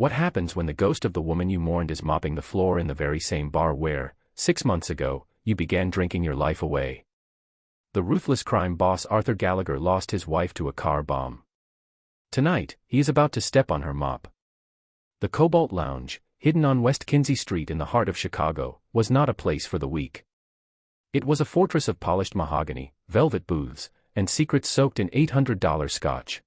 What happens when the ghost of the woman you mourned is mopping the floor in the very same bar where, 6 months ago, you began drinking your life away? The ruthless crime boss Arthur Gallagher lost his wife to a car bomb. Tonight, he is about to step on her mop. The Cobalt Lounge, hidden on West Kinsey Street in the heart of Chicago, was not a place for the weak. It was a fortress of polished mahogany, velvet booths, and secrets soaked in $800 scotch.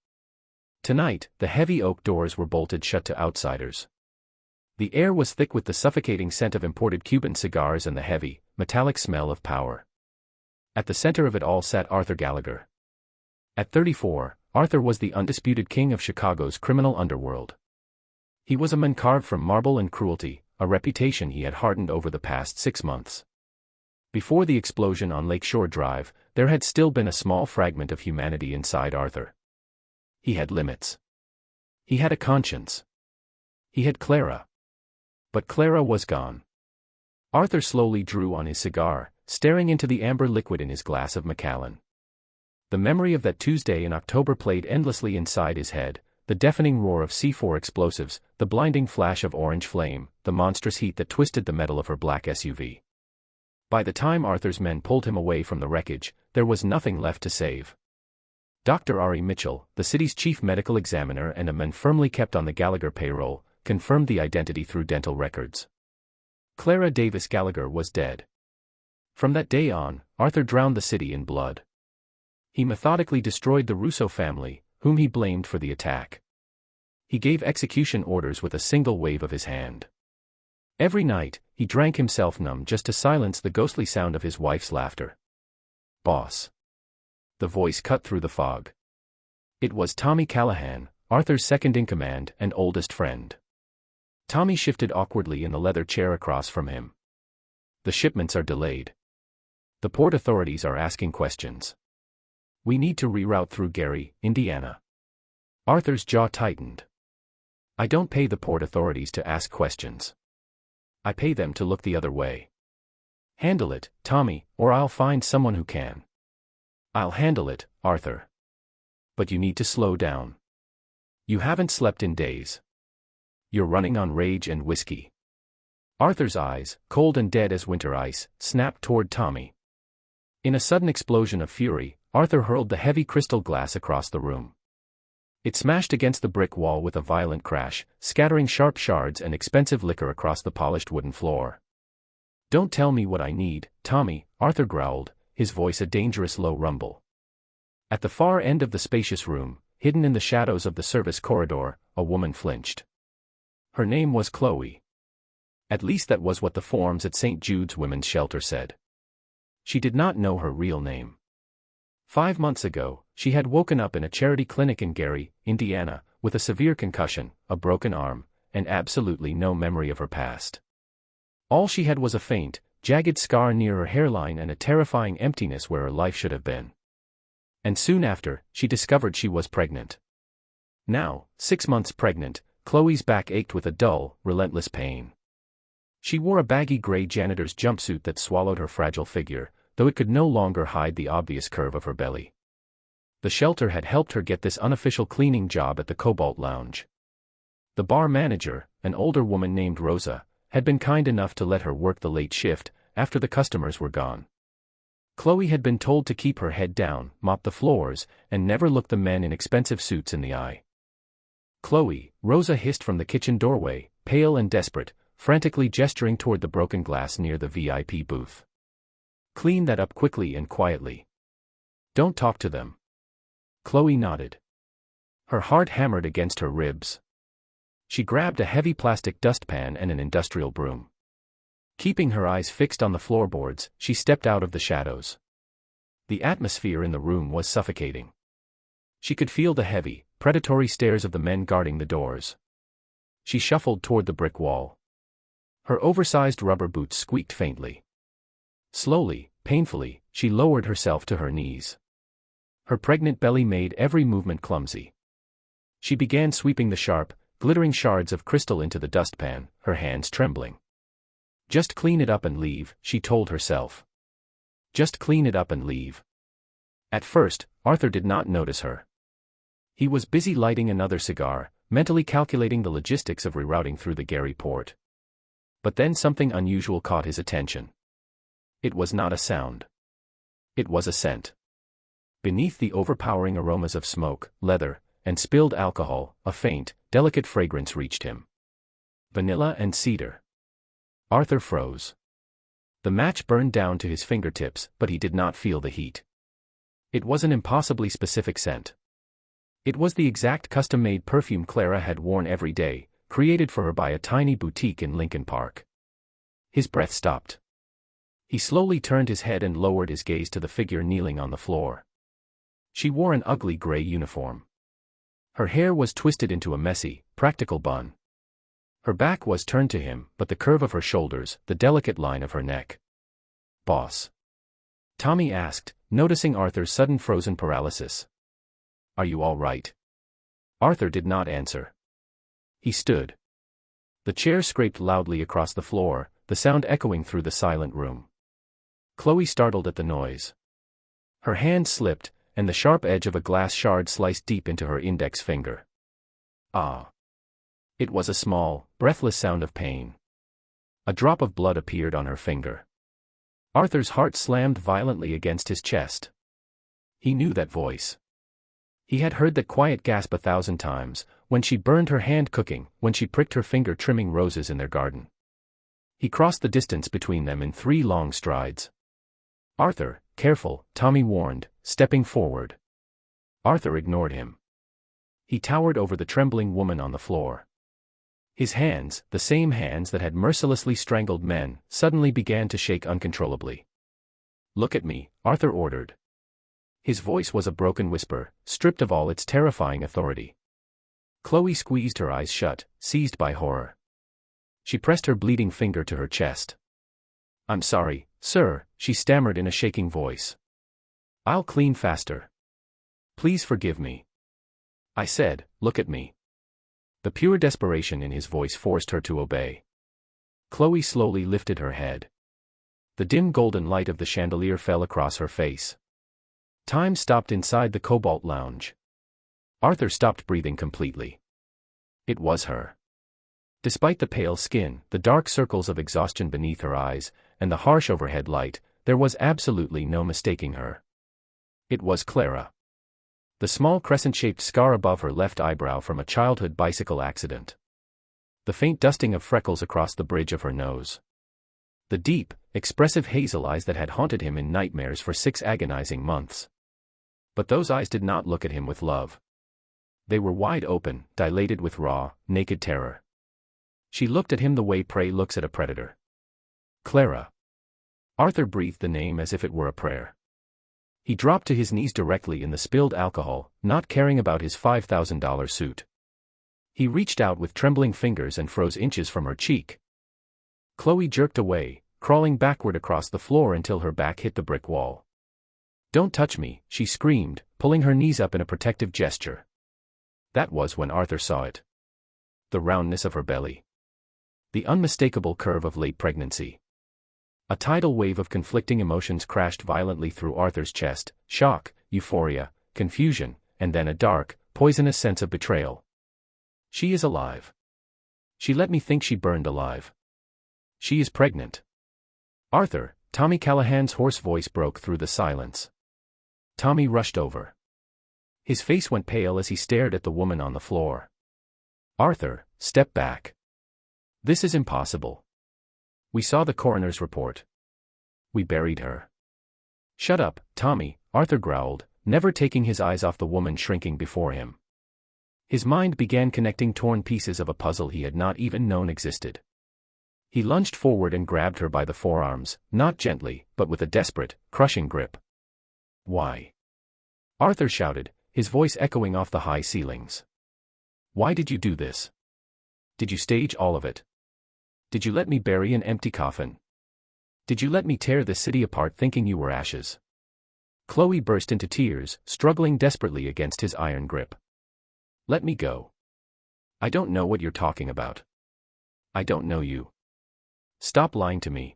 Tonight, the heavy oak doors were bolted shut to outsiders. The air was thick with the suffocating scent of imported Cuban cigars and the heavy, metallic smell of power. At the center of it all sat Arthur Gallagher. At 34, Arthur was the undisputed king of Chicago's criminal underworld. He was a man carved from marble and cruelty, a reputation he had hardened over the past 6 months. Before the explosion on Lakeshore Drive, there had still been a small fragment of humanity inside Arthur. He had limits. He had a conscience. He had Clara. But Clara was gone. Arthur slowly drew on his cigar, staring into the amber liquid in his glass of Macallan. The memory of that Tuesday in October played endlessly inside his head, the deafening roar of C4 explosives, the blinding flash of orange flame, the monstrous heat that twisted the metal of her black SUV. By the time Arthur's men pulled him away from the wreckage, there was nothing left to save. Dr. Ari Mitchell, the city's chief medical examiner and a man firmly kept on the Gallagher payroll, confirmed the identity through dental records. Clara Davis Gallagher was dead. From that day on, Arthur drowned the city in blood. He methodically destroyed the Russo family, whom he blamed for the attack. He gave execution orders with a single wave of his hand. Every night, he drank himself numb just to silence the ghostly sound of his wife's laughter. "Boss." The voice cut through the fog. It was Tommy Callahan, Arthur's second-in-command and oldest friend. Tommy shifted awkwardly in the leather chair across from him. "The shipments are delayed. The port authorities are asking questions. We need to reroute through Gary, Indiana." Arthur's jaw tightened. "I don't pay the port authorities to ask questions. I pay them to look the other way. Handle it, Tommy, or I'll find someone who can." "I'll handle it, Arthur. But you need to slow down. You haven't slept in days. You're running on rage and whiskey." Arthur's eyes, cold and dead as winter ice, snapped toward Tommy. In a sudden explosion of fury, Arthur hurled the heavy crystal glass across the room. It smashed against the brick wall with a violent crash, scattering sharp shards and expensive liquor across the polished wooden floor. "Don't tell me what I need, Tommy," Arthur growled, his voice a dangerous low rumble. At the far end of the spacious room, hidden in the shadows of the service corridor, a woman flinched. Her name was Chloe. At least that was what the forms at St. Jude's Women's Shelter said. She did not know her real name. 5 months ago, she had woken up in a charity clinic in Gary, Indiana, with a severe concussion, a broken arm, and absolutely no memory of her past. All she had was a faint, jagged scar near her hairline and a terrifying emptiness where her life should have been. And soon after, she discovered she was pregnant. Now, 6 months pregnant, Chloe's back ached with a dull, relentless pain. She wore a baggy gray janitor's jumpsuit that swallowed her fragile figure, though it could no longer hide the obvious curve of her belly. The shelter had helped her get this unofficial cleaning job at the Cobalt Lounge. The bar manager, an older woman named Rosa, had been kind enough to let her work the late shift, after the customers were gone. Chloe had been told to keep her head down, mop the floors, and never look the men in expensive suits in the eye. "Chloe," Rosa hissed from the kitchen doorway, pale and desperate, frantically gesturing toward the broken glass near the VIP booth. "Clean that up quickly and quietly. Don't talk to them." Chloe nodded. Her heart hammered against her ribs. She grabbed a heavy plastic dustpan and an industrial broom. Keeping her eyes fixed on the floorboards, she stepped out of the shadows. The atmosphere in the room was suffocating. She could feel the heavy, predatory stares of the men guarding the doors. She shuffled toward the brick wall. Her oversized rubber boots squeaked faintly. Slowly, painfully, she lowered herself to her knees. Her pregnant belly made every movement clumsy. She began sweeping the sharp, glittering shards of crystal into the dustpan, her hands trembling. "Just clean it up and leave," she told herself. "Just clean it up and leave." At first, Arthur did not notice her. He was busy lighting another cigar, mentally calculating the logistics of rerouting through the Gary port. But then something unusual caught his attention. It was not a sound. It was a scent. Beneath the overpowering aromas of smoke, leather, and spilled alcohol, a faint, delicate fragrance reached him. Vanilla and cedar. Arthur froze. The match burned down to his fingertips, but he did not feel the heat. It was an impossibly specific scent. It was the exact custom-made perfume Clara had worn every day, created for her by a tiny boutique in Lincoln Park. His breath stopped. He slowly turned his head and lowered his gaze to the figure kneeling on the floor. She wore an ugly gray uniform. Her hair was twisted into a messy, practical bun. Her back was turned to him, but the curve of her shoulders, the delicate line of her neck. "Boss?" Tommy asked, noticing Arthur's sudden frozen paralysis. "Are you all right?" Arthur did not answer. He stood. The chair scraped loudly across the floor, the sound echoing through the silent room. Chloe startled at the noise. Her hand slipped, and the sharp edge of a glass shard sliced deep into her index finger. Ah! It was a small, breathless sound of pain. A drop of blood appeared on her finger. Arthur's heart slammed violently against his chest. He knew that voice. He had heard that quiet gasp 1,000 times, when she burned her hand cooking, when she pricked her finger trimming roses in their garden. He crossed the distance between them in 3 long strides. "Arthur, careful," Tommy warned, stepping forward. Arthur ignored him. He towered over the trembling woman on the floor. His hands, the same hands that had mercilessly strangled men, suddenly began to shake uncontrollably. "Look at me," Arthur ordered. His voice was a broken whisper, stripped of all its terrifying authority. Chloe squeezed her eyes shut, seized by horror. She pressed her bleeding finger to her chest. "I'm sorry, sir," she stammered in a shaking voice. "I'll clean faster. Please forgive me." "I said, look at me." The pure desperation in his voice forced her to obey. Chloe slowly lifted her head. The dim golden light of the chandelier fell across her face. Time stopped inside the Cobalt Lounge. Arthur stopped breathing completely. It was her. Despite the pale skin, the dark circles of exhaustion beneath her eyes, and the harsh overhead light, there was absolutely no mistaking her. It was Clara. The small crescent-shaped scar above her left eyebrow from a childhood bicycle accident. The faint dusting of freckles across the bridge of her nose. The deep, expressive hazel eyes that had haunted him in nightmares for 6 agonizing months. But those eyes did not look at him with love. They were wide open, dilated with raw, naked terror. She looked at him the way prey looks at a predator. "Clara." Arthur breathed the name as if it were a prayer. He dropped to his knees directly in the spilled alcohol, not caring about his $5,000 suit. He reached out with trembling fingers and froze inches from her cheek. Chloe jerked away, crawling backward across the floor until her back hit the brick wall. "Don't touch me," she screamed, pulling her knees up in a protective gesture. That was when Arthur saw it. The roundness of her belly. The unmistakable curve of late pregnancy. A tidal wave of conflicting emotions crashed violently through Arthur's chest: shock, euphoria, confusion, and then a dark, poisonous sense of betrayal. She is alive. She let me think she burned alive. She is pregnant. "Arthur," Tommy Callahan's hoarse voice broke through the silence. Tommy rushed over. His face went pale as he stared at the woman on the floor. "Arthur, step back. This is impossible. We saw the coroner's report. We buried her." "Shut up, Tommy," Arthur growled, never taking his eyes off the woman shrinking before him. His mind began connecting torn pieces of a puzzle he had not even known existed. He lunged forward and grabbed her by the forearms, not gently, but with a desperate, crushing grip. "Why?" Arthur shouted, his voice echoing off the high ceilings. "Why did you do this? Did you stage all of it? Did you let me bury an empty coffin? Did you let me tear this city apart thinking you were ashes?" Chloe burst into tears, struggling desperately against his iron grip. "Let me go. I don't know what you're talking about. I don't know you. Stop lying to me."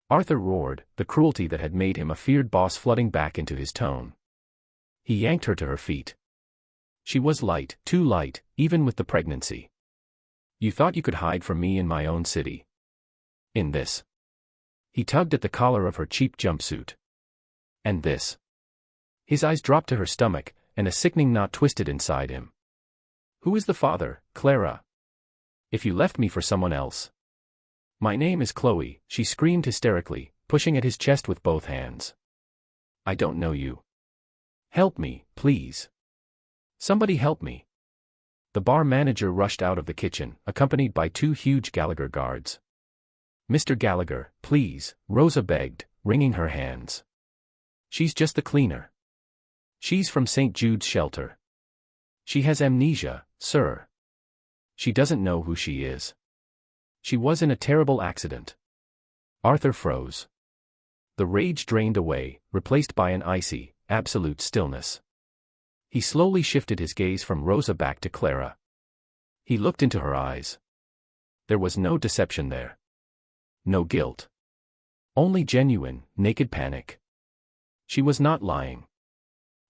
Arthur roared, the cruelty that had made him a feared boss flooding back into his tone. He yanked her to her feet. She was light, too light, even with the pregnancy. You thought you could hide from me in my own city. In this. He tugged at the collar of her cheap jumpsuit. And this. His eyes dropped to her stomach, and a sickening knot twisted inside him. Who is the father, Clara? If you left me for someone else. My name is Chloe, she screamed hysterically, pushing at his chest with both hands. I don't know you. Help me, please. Somebody help me. The bar manager rushed out of the kitchen, accompanied by 2 huge Gallagher guards. Mr. Gallagher, please, Rosa begged, wringing her hands. She's just the cleaner. She's from St. Jude's shelter. She has amnesia, sir. She doesn't know who she is. She was in a terrible accident. Arthur froze. The rage drained away, replaced by an icy, absolute stillness. He slowly shifted his gaze from Rosa back to Clara. He looked into her eyes. There was no deception there. No guilt. Only genuine, naked panic. She was not lying.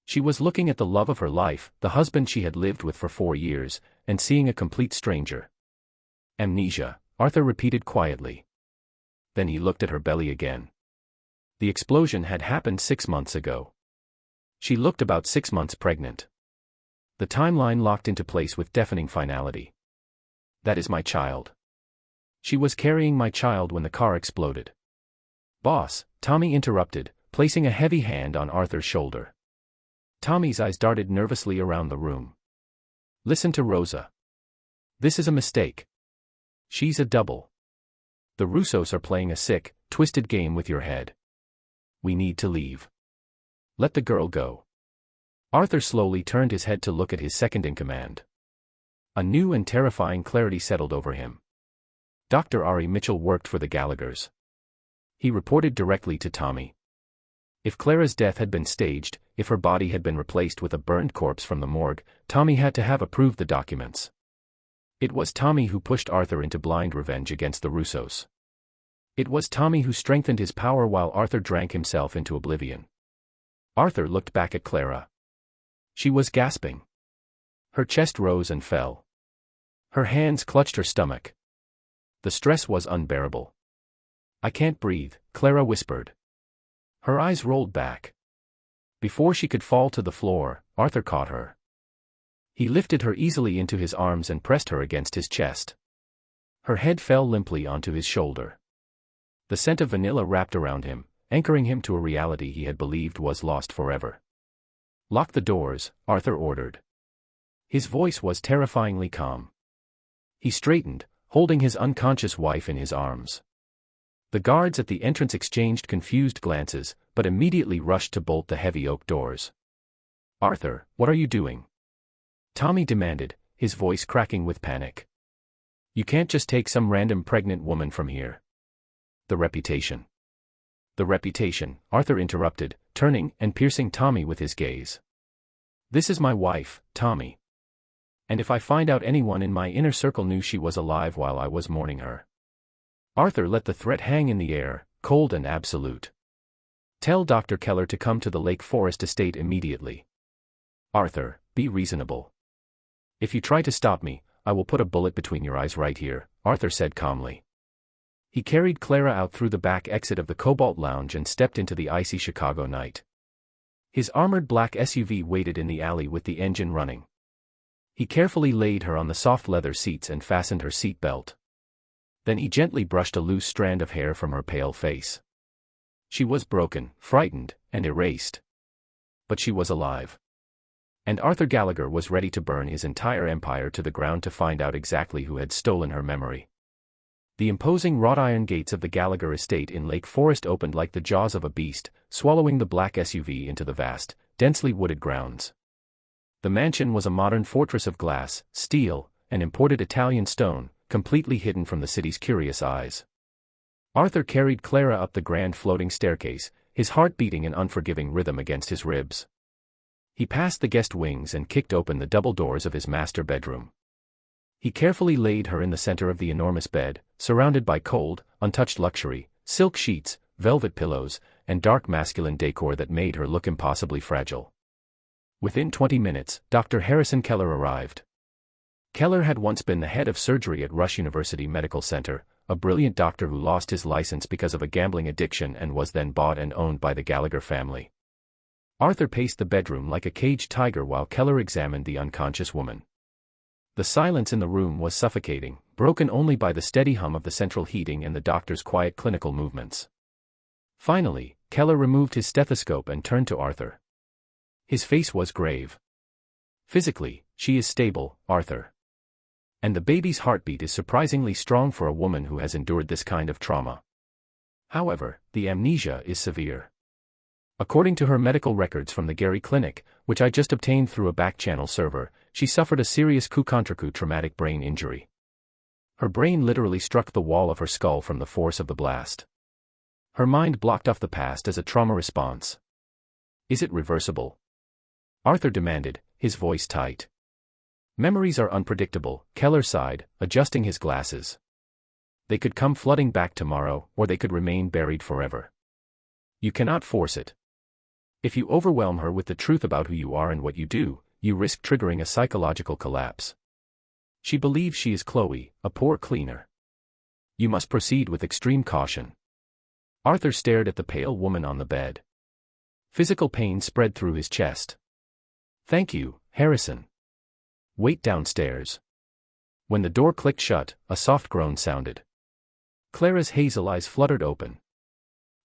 She was looking at the love of her life, the husband she had lived with for 4 years, and seeing a complete stranger. Amnesia, Arthur repeated quietly. Then he looked at her belly again. The explosion had happened 6 months ago. She looked about 6 months pregnant. The timeline locked into place with deafening finality. That is my child. She was carrying my child when the car exploded. Boss, Tommy interrupted, placing a heavy hand on Arthur's shoulder. Tommy's eyes darted nervously around the room. Listen to Rosa. This is a mistake. She's a double. The Russos are playing a sick, twisted game with your head. We need to leave. Let the girl go. Arthur slowly turned his head to look at his second-in-command. A new and terrifying clarity settled over him. Dr. Ari Mitchell worked for the Gallaghers. He reported directly to Tommy. If Clara's death had been staged, if her body had been replaced with a burned corpse from the morgue, Tommy had to have approved the documents. It was Tommy who pushed Arthur into blind revenge against the Russos. It was Tommy who strengthened his power while Arthur drank himself into oblivion. Arthur looked back at Clara. She was gasping. Her chest rose and fell. Her hands clutched her stomach. The stress was unbearable. I can't breathe, Clara whispered. Her eyes rolled back. Before she could fall to the floor, Arthur caught her. He lifted her easily into his arms and pressed her against his chest. Her head fell limply onto his shoulder. The scent of vanilla wrapped around him, anchoring him to a reality he had believed was lost forever. Lock the doors, Arthur ordered. His voice was terrifyingly calm. He straightened, holding his unconscious wife in his arms. The guards at the entrance exchanged confused glances, but immediately rushed to bolt the heavy oak doors. Arthur, what are you doing? Tommy demanded, his voice cracking with panic. You can't just take some random pregnant woman from here. The reputation. The reputation, Arthur interrupted, turning and piercing Tommy with his gaze. This is my wife, Tommy. And if I find out anyone in my inner circle knew she was alive while I was mourning her. Arthur let the threat hang in the air, cold and absolute. Tell Dr. Keller to come to the Lake Forest estate immediately. Arthur, be reasonable. If you try to stop me, I will put a bullet between your eyes right here, Arthur said calmly. He carried Clara out through the back exit of the Cobalt Lounge and stepped into the icy Chicago night. His armored black SUV waited in the alley with the engine running. He carefully laid her on the soft leather seats and fastened her seat belt. Then he gently brushed a loose strand of hair from her pale face. She was broken, frightened, and erased. But she was alive. And Arthur Gallagher was ready to burn his entire empire to the ground to find out exactly who had stolen her memory. The imposing wrought iron gates of the Gallagher estate in Lake Forest opened like the jaws of a beast, swallowing the black SUV into the vast, densely wooded grounds. The mansion was a modern fortress of glass, steel, and imported Italian stone, completely hidden from the city's curious eyes. Arthur carried Clara up the grand floating staircase, his heart beating an unforgiving rhythm against his ribs. He passed the guest wings and kicked open the double doors of his master bedroom. He carefully laid her in the center of the enormous bed, surrounded by cold, untouched luxury, silk sheets, velvet pillows, and dark masculine decor that made her look impossibly fragile. Within 20 minutes, Dr. Harrison Keller arrived. Keller had once been the head of surgery at Rush University Medical Center, a brilliant doctor who lost his license because of a gambling addiction and was then bought and owned by the Gallagher family. Arthur paced the bedroom like a caged tiger while Keller examined the unconscious woman. The silence in the room was suffocating, broken only by the steady hum of the central heating and the doctor's quiet clinical movements. Finally, Keller removed his stethoscope and turned to Arthur. His face was grave. "Physically, she is stable, Arthur. And the baby's heartbeat is surprisingly strong for a woman who has endured this kind of trauma. However, the amnesia is severe. According to her medical records from the Gary Clinic, which I just obtained through a back-channel server, she suffered a serious coup-contre-coup traumatic brain injury. Her brain literally struck the wall of her skull from the force of the blast. Her mind blocked off the past as a trauma response. Is it reversible?" Arthur demanded, his voice tight. "Memories are unpredictable," Keller sighed, adjusting his glasses. "They could come flooding back tomorrow, or they could remain buried forever. You cannot force it. If you overwhelm her with the truth about who you are and what you do, you risk triggering a psychological collapse. She believes she is Chloe, a poor cleaner. You must proceed with extreme caution." Arthur stared at the pale woman on the bed. Physical pain spread through his chest. "Thank you, Harrison. Wait downstairs." When the door clicked shut, a soft groan sounded. Clara's hazel eyes fluttered open.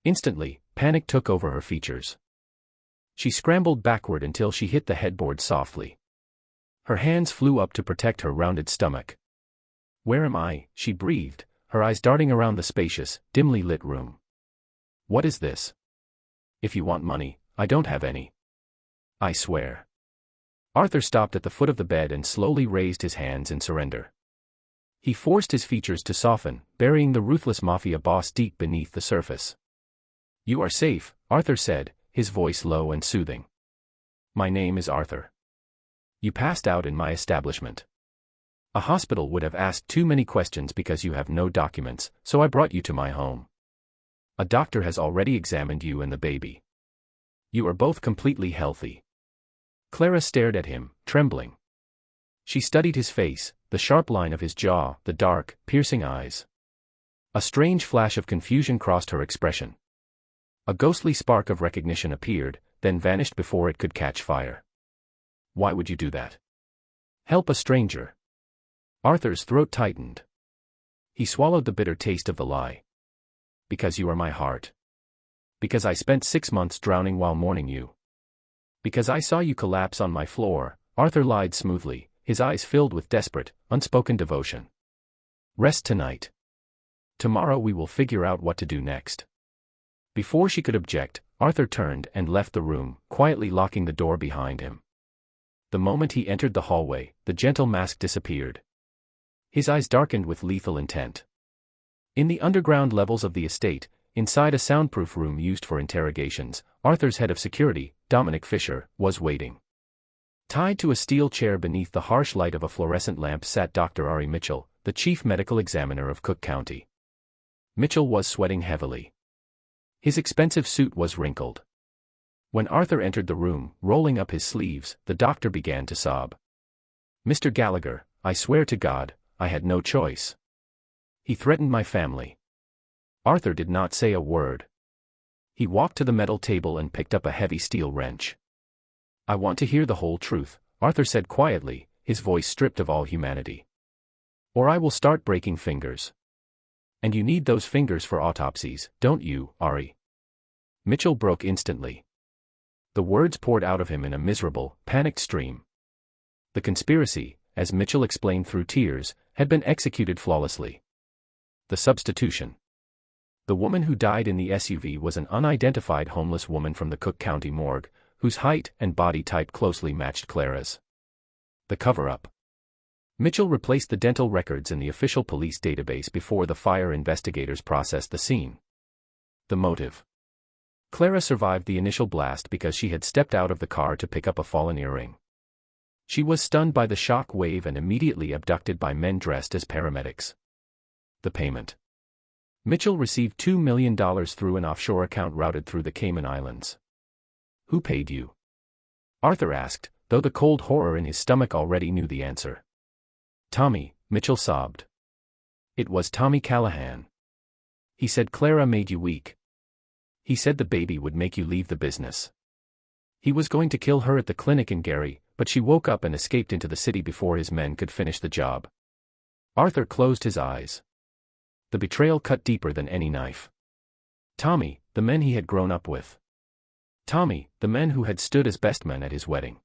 Instantly, panic took over her features. She scrambled backward until she hit the headboard softly. Her hands flew up to protect her rounded stomach. "Where am I?" she breathed, her eyes darting around the spacious, dimly lit room. "What is this? If you want money, I don't have any. I swear." Arthur stopped at the foot of the bed and slowly raised his hands in surrender. He forced his features to soften, burying the ruthless Mafia boss deep beneath the surface. "You are safe," Arthur said, his voice low and soothing. "My name is Arthur. You passed out in my establishment. A hospital would have asked too many questions because you have no documents, so I brought you to my home. A doctor has already examined you and the baby. You are both completely healthy." Clara stared at him, trembling. She studied his face, the sharp line of his jaw, the dark, piercing eyes. A strange flash of confusion crossed her expression. A ghostly spark of recognition appeared, then vanished before it could catch fire. "Why would you do that? Help a stranger?" Arthur's throat tightened. He swallowed the bitter taste of the lie. "Because you are my heart. Because I spent 6 months drowning while mourning you. Because I saw you collapse on my floor," Arthur lied smoothly, his eyes filled with desperate, unspoken devotion. "Rest tonight. Tomorrow we will figure out what to do next." Before she could object, Arthur turned and left the room, quietly locking the door behind him. The moment he entered the hallway, the gentle mask disappeared. His eyes darkened with lethal intent. In the underground levels of the estate, inside a soundproof room used for interrogations, Arthur's head of security, Dominic Fisher, was waiting. Tied to a steel chair beneath the harsh light of a fluorescent lamp sat Dr. Ari Mitchell, the chief medical examiner of Cook County. Mitchell was sweating heavily. His expensive suit was wrinkled. When Arthur entered the room, rolling up his sleeves, the doctor began to sob. "Mr. Gallagher, I swear to God, I had no choice. He threatened my family." Arthur did not say a word. He walked to the metal table and picked up a heavy steel wrench. "I want to hear the whole truth," Arthur said quietly, his voice stripped of all humanity. "Or I will start breaking fingers. And you need those fingers for autopsies, don't you, Ari?" Mitchell broke instantly. The words poured out of him in a miserable, panicked stream. The conspiracy, as Mitchell explained through tears, had been executed flawlessly. The substitution. The woman who died in the SUV was an unidentified homeless woman from the Cook County morgue, whose height and body type closely matched Clara's. The cover-up. Mitchell replaced the dental records in the official police database before the fire investigators processed the scene. The motive. Clara survived the initial blast because she had stepped out of the car to pick up a fallen earring. She was stunned by the shock wave and immediately abducted by men dressed as paramedics. The payment. Mitchell received $2 million through an offshore account routed through the Cayman Islands. "Who paid you?" Arthur asked, though the cold horror in his stomach already knew the answer. Tommy, Mitchell sobbed. It was Tommy Callahan. He said Clara made you weak. He said the baby would make you leave the business. He was going to kill her at the clinic in Gary, but she woke up and escaped into the city before his men could finish the job. Arthur closed his eyes. The betrayal cut deeper than any knife. Tommy, the men he had grown up with. Tommy, the men who had stood as best men at his wedding.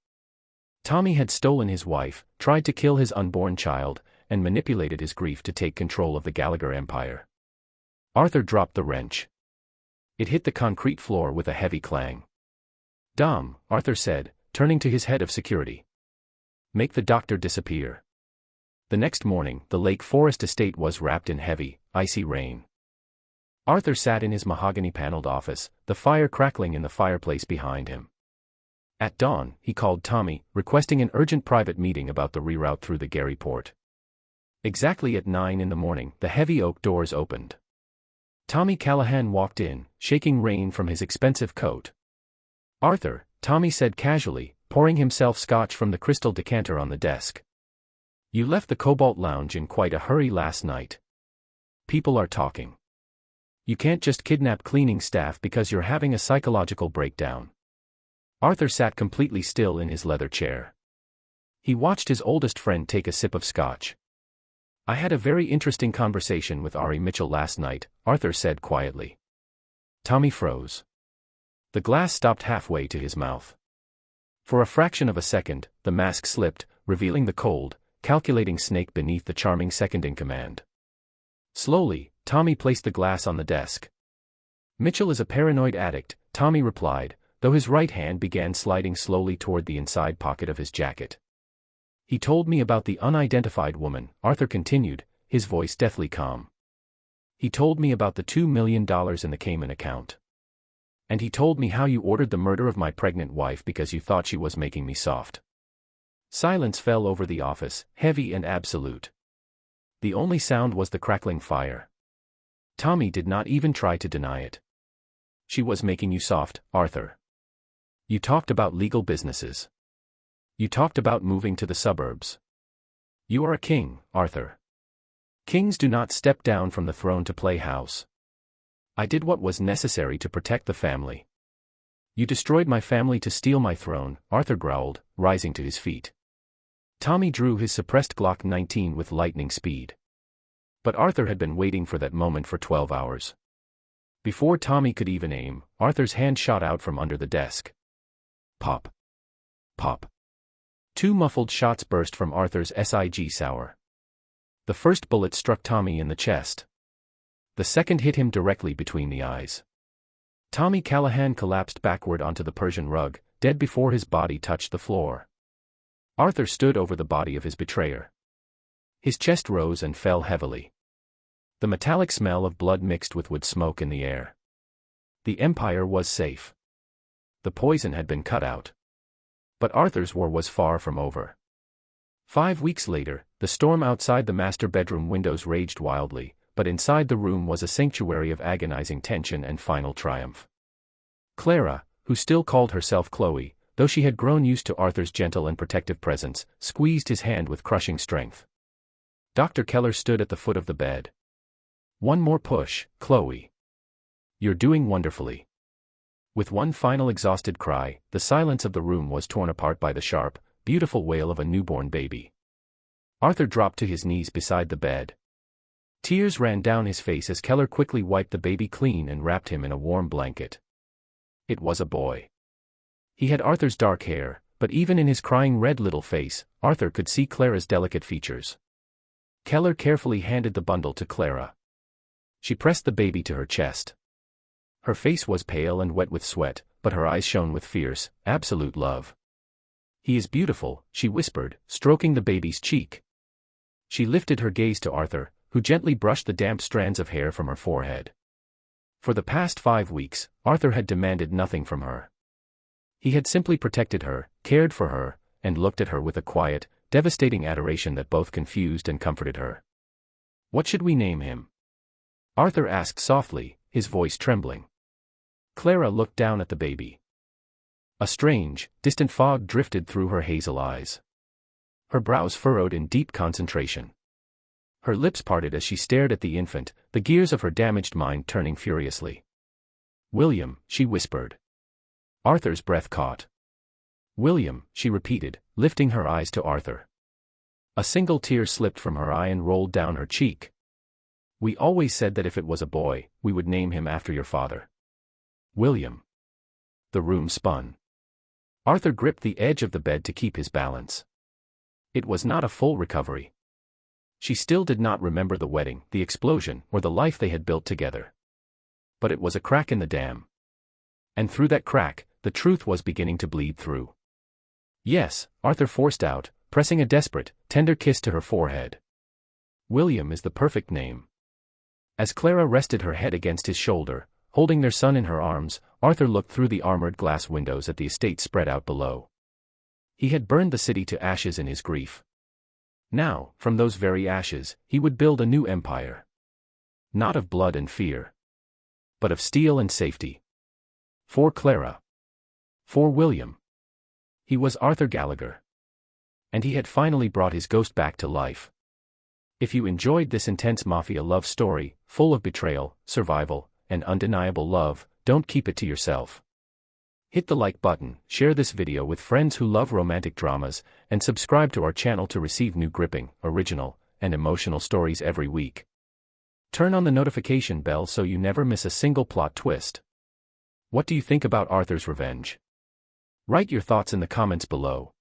Tommy had stolen his wife, tried to kill his unborn child, and manipulated his grief to take control of the Gallagher empire. Arthur dropped the wrench. It hit the concrete floor with a heavy clang. Dom, Arthur said, turning to his head of security. Make the doctor disappear. The next morning, the Lake Forest estate was wrapped in heavy, icy rain. Arthur sat in his mahogany-paneled office, the fire crackling in the fireplace behind him. At dawn, he called Tommy, requesting an urgent private meeting about the reroute through the Gary port. Exactly at 9 in the morning, the heavy oak doors opened. Tommy Callahan walked in, shaking rain from his expensive coat. Arthur, Tommy said casually, pouring himself scotch from the crystal decanter on the desk. You left the Cobalt Lounge in quite a hurry last night. People are talking. You can't just kidnap cleaning staff because you're having a psychological breakdown. Arthur sat completely still in his leather chair. He watched his oldest friend take a sip of scotch. I had a very interesting conversation with Ari Mitchell last night, Arthur said quietly. Tommy froze. The glass stopped halfway to his mouth. For a fraction of a second, the mask slipped, revealing the cold, calculating snake beneath the charming second-in-command. Slowly, Tommy placed the glass on the desk. Mitchell is a paranoid addict, Tommy replied, though his right hand began sliding slowly toward the inside pocket of his jacket. He told me about the unidentified woman, Arthur continued, his voice deathly calm. He told me about the $2 million in the Cayman account. And he told me how you ordered the murder of my pregnant wife because you thought she was making me soft. Silence fell over the office, heavy and absolute. The only sound was the crackling fire. Tommy did not even try to deny it. She was making you soft, Arthur. You talked about legal businesses. You talked about moving to the suburbs. You are a king, Arthur. Kings do not step down from the throne to play house. I did what was necessary to protect the family. You destroyed my family to steal my throne, Arthur growled, rising to his feet. Tommy drew his suppressed Glock 19 with lightning speed. But Arthur had been waiting for that moment for 12 hours. Before Tommy could even aim, Arthur's hand shot out from under the desk. Pop. Pop. 2 muffled shots burst from Arthur's SIG Sauer. The first bullet struck Tommy in the chest. The second hit him directly between the eyes. Tommy Callahan collapsed backward onto the Persian rug, dead before his body touched the floor. Arthur stood over the body of his betrayer. His chest rose and fell heavily. The metallic smell of blood mixed with wood smoke in the air. The empire was safe. The poison had been cut out. But Arthur's war was far from over. 5 weeks later, the storm outside the master bedroom windows raged wildly, but inside the room was a sanctuary of agonizing tension and final triumph. Clara, who still called herself Chloe, though she had grown used to Arthur's gentle and protective presence, squeezed his hand with crushing strength. Dr. Keller stood at the foot of the bed. One more push, Chloe. You're doing wonderfully. With one final exhausted cry, the silence of the room was torn apart by the sharp, beautiful wail of a newborn baby. Arthur dropped to his knees beside the bed. Tears ran down his face as Keller quickly wiped the baby clean and wrapped him in a warm blanket. It was a boy. He had Arthur's dark hair, but even in his crying red little face, Arthur could see Clara's delicate features. Keller carefully handed the bundle to Clara. She pressed the baby to her chest. Her face was pale and wet with sweat, but her eyes shone with fierce, absolute love. He is beautiful, she whispered, stroking the baby's cheek. She lifted her gaze to Arthur, who gently brushed the damp strands of hair from her forehead. For the past 5 weeks, Arthur had demanded nothing from her. He had simply protected her, cared for her, and looked at her with a quiet, devastating adoration that both confused and comforted her. What should we name him? Arthur asked softly, his voice trembling. Clara looked down at the baby. A strange, distant fog drifted through her hazel eyes. Her brows furrowed in deep concentration. Her lips parted as she stared at the infant, the gears of her damaged mind turning furiously. "William," she whispered. Arthur's breath caught. "William," she repeated, lifting her eyes to Arthur. A single tear slipped from her eye and rolled down her cheek. "We always said that if it was a boy, we would name him after your father." "William." The room spun. Arthur gripped the edge of the bed to keep his balance. It was not a full recovery. She still did not remember the wedding, the explosion, or the life they had built together. But it was a crack in the dam. And through that crack, the truth was beginning to bleed through. "Yes," Arthur forced out, pressing a desperate, tender kiss to her forehead. "William is the perfect name." As Clara rested her head against his shoulder, holding their son in her arms, Arthur looked through the armored glass windows at the estate spread out below. He had burned the city to ashes in his grief. Now, from those very ashes, he would build a new empire. Not of blood and fear, but of steel and safety. For Clara. For William. He was Arthur Gallagher. And he had finally brought his ghost back to life. If you enjoyed this intense Mafia love story, full of betrayal, survival, and undeniable love, don't keep it to yourself. Hit the like button, share this video with friends who love romantic dramas, and subscribe to our channel to receive new gripping, original, and emotional stories every week. Turn on the notification bell so you never miss a single plot twist. What do you think about Arthur's revenge? Write your thoughts in the comments below.